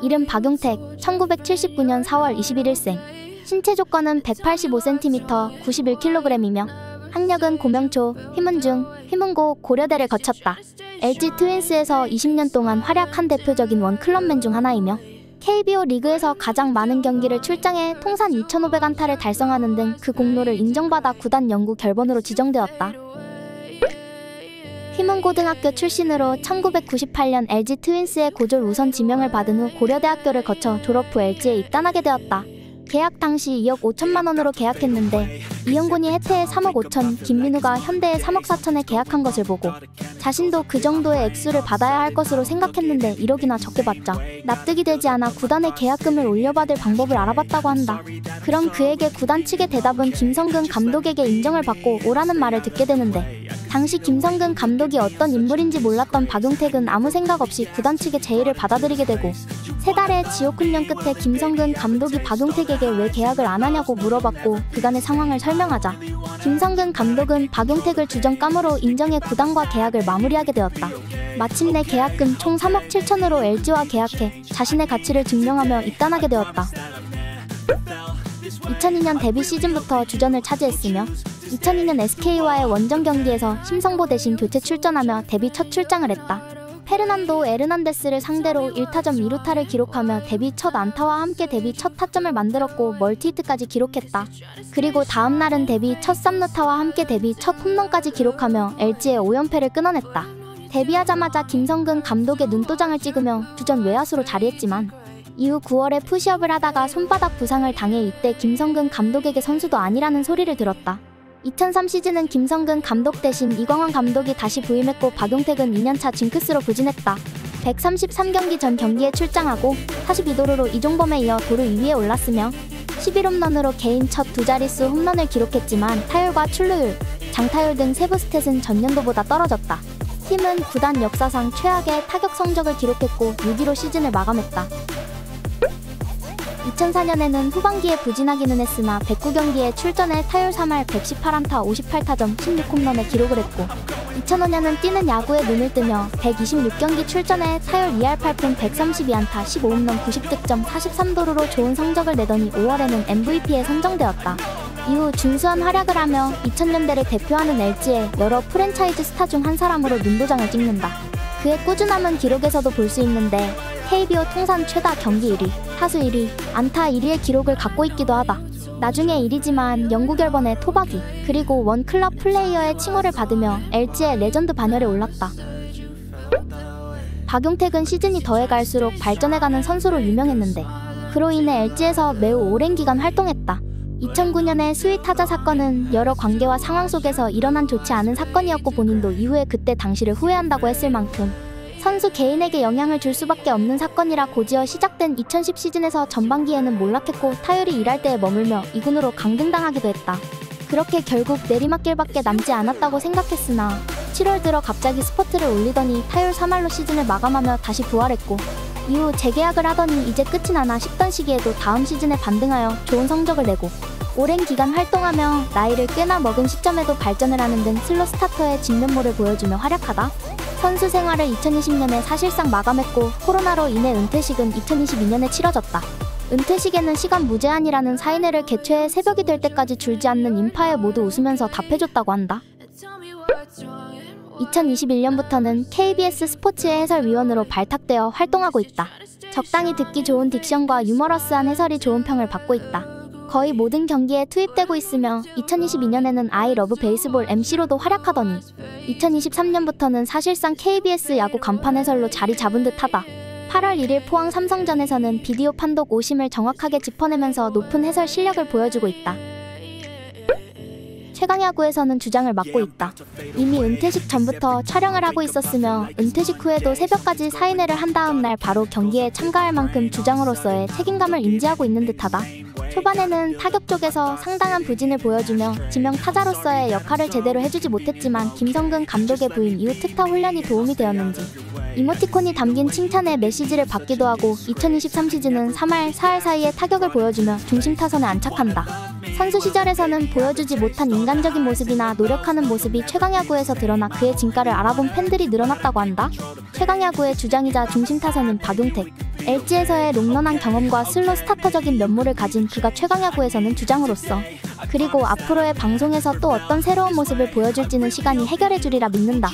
이름 박용택, 1979년 4월 21일생. 신체 조건은 185cm, 91kg이며 학력은 고명초, 휘문중, 휘문고, 고려대를 거쳤다. LG 트윈스에서 20년 동안 활약한 대표적인 원클럽맨 중 하나이며 KBO 리그에서 가장 많은 경기를 출장해 통산 2,500안타를 달성하는 등 그 공로를 인정받아 구단 연구 결번으로 지정되었다. 휘문고등학교 출신으로 1998년 LG 트윈스의 고졸 우선 지명을 받은 후 고려대학교를 거쳐 졸업 후 LG에 입단하게 되었다. 계약 당시 2억 5천만 원으로 계약했는데 이영곤이 해태에 3억 5천, 김민우가 현대에 3억 4천에 계약한 것을 보고 자신도 그 정도의 액수를 받아야 할 것으로 생각했는데 1억이나 적게 받자 납득이 되지 않아 구단의 계약금을 올려받을 방법을 알아봤다고 한다. 그럼 그에게 구단 측의 대답은 김성근 감독에게 인정을 받고 오라는 말을 듣게 되는데 당시 김성근 감독이 어떤 인물인지 몰랐던 박용택은 아무 생각 없이 구단 측의 제의를 받아들이게 되고 3달의 지옥 훈련 끝에 김성근 감독이 박용택에게 왜 계약을 안 하냐고 물어봤고 그간의 상황을 설명하자 김성근 감독은 박용택을 주전감으로 인정해 구단과 계약을 마무리하게 되었다. 마침내 계약금 총 3억 7천으로 LG와 계약해 자신의 가치를 증명하며 입단하게 되었다. 2002년 데뷔 시즌부터 주전을 차지했으며 2002년 SK와의 원정 경기에서 심성보 대신 교체 출전하며 데뷔 첫 출장을 했다. 페르난도 에르난데스를 상대로 1타점 2루타를 기록하며 데뷔 첫 안타와 함께 데뷔 첫 타점을 만들었고 멀티히트까지 기록했다. 그리고 다음 날은 데뷔 첫 3루타와 함께 데뷔 첫 홈런까지 기록하며 LG의 5연패를 끊어냈다. 데뷔하자마자 김성근 감독의 눈도장을 찍으며 주전 외야수로 자리했지만 이후 9월에 푸시업을 하다가 손바닥 부상을 당해 이때 김성근 감독에게 선수도 아니라는 소리를 들었다. 2003 시즌은 김성근 감독 대신 이광환 감독이 다시 부임했고 박용택은 2년차 징크스로 부진했다. 133경기 전 경기에 출장하고 42도루로 이종범에 이어 도루 2위에 올랐으며 11홈런으로 개인 첫 두 자릿수 홈런을 기록했지만 타율과 출루율, 장타율 등 세부 스탯은 전년도보다 떨어졌다. 팀은 구단 역사상 최악의 타격 성적을 기록했고 6위로 시즌을 마감했다. 2004년에는 후반기에 부진하기는 했으나 109경기에 출전해 타율 3할 118안타 58타점 16홈런을 기록을 했고 2005년은 뛰는 야구에 눈을 뜨며 126경기 출전해 타율 2할 8푼 132안타 15홈런 90득점 43도루로 좋은 성적을 내더니 5월에는 MVP에 선정되었다. 이후 준수한 활약을 하며 2000년대를 대표하는 LG의 여러 프랜차이즈 스타 중 한 사람으로 눈도장을 찍는다. 그의 꾸준함은 기록에서도 볼 수 있는데 KBO 통산 최다 경기 1위, 타수 1위, 안타 1위의 기록을 갖고 있기도 하다. 나중에 1위지만 영구 결번의 토박이, 그리고 원클럽 플레이어의 칭호를 받으며 LG의 레전드 반열에 올랐다. 박용택은 시즌이 더해갈수록 발전해가는 선수로 유명했는데 그로 인해 LG에서 매우 오랜 기간 활동했다. 2009년의 수위 타자 사건은 여러 관계와 상황 속에서 일어난 좋지 않은 사건이었고 본인도 이후에 그때 당시를 후회한다고 했을 만큼 선수 개인에게 영향을 줄 수밖에 없는 사건이라 곧이어 시작된 2010 시즌에서 전반기에는 몰락했고 타율이 1할대에 머물며 2군으로 강등당하기도 했다. 그렇게 결국 내리막길밖에 남지 않았다고 생각했으나 7월 들어 갑자기 스포트를 올리더니 타율 3할로 시즌을 마감하며 다시 부활했고 이후 재계약을 하더니 이제 끝이 나나 싶던 시기에도 다음 시즌에 반등하여 좋은 성적을 내고 오랜 기간 활동하며 나이를 꽤나 먹은 시점에도 발전을 하는 등 슬로 스타터의 진면모를 보여주며 활약하다 선수 생활을 2020년에 사실상 마감했고 코로나로 인해 은퇴식은 2022년에 치러졌다. 은퇴식에는 시간 무제한이라는 사인회를 개최해 새벽이 될 때까지 줄지 않는 인파에 모두 웃으면서 답해줬다고 한다. 2021년부터는 KBS 스포츠의 해설위원으로 발탁되어 활동하고 있다. 적당히 듣기 좋은 딕션과 유머러스한 해설이 좋은 평을 받고 있다. 거의 모든 경기에 투입되고 있으며 2022년에는 아이 러브 베이스볼 MC로도 활약하더니 2023년부터는 사실상 KBS 야구 간판 해설로 자리 잡은 듯하다. 8월 1일 포항 삼성전에서는 비디오 판독 오심을 정확하게 짚어내면서 높은 해설 실력을 보여주고 있다. 최강야구에서는 주장을 맡고 있다. 이미 은퇴식 전부터 촬영을 하고 있었으며 은퇴식 후에도 새벽까지 사인회를 한 다음 날 바로 경기에 참가할 만큼 주장으로서의 책임감을 인지하고 있는 듯하다. 초반에는 타격 쪽에서 상당한 부진을 보여주며 지명 타자로서의 역할을 제대로 해주지 못했지만 김성근 감독의 부임 이후 특타 훈련이 도움이 되었는지 이모티콘이 담긴 칭찬의 메시지를 받기도 하고 2023 시즌은 3할, 4할 사이에 타격을 보여주며 중심 타선에 안착한다. 선수 시절에서는 보여주지 못한 인간적인 모습이나 노력하는 모습이 최강야구에서 드러나 그의 진가를 알아본 팬들이 늘어났다고 한다. 최강야구의 주장이자 중심 타선인 박용택. LG에서의 롱런한 경험과 슬로 스타터적인 면모를 가진 그가 최강야구에서는 주장으로서, 그리고 앞으로의 방송에서 또 어떤 새로운 모습을 보여줄지는 시간이 해결해주리라 믿는다.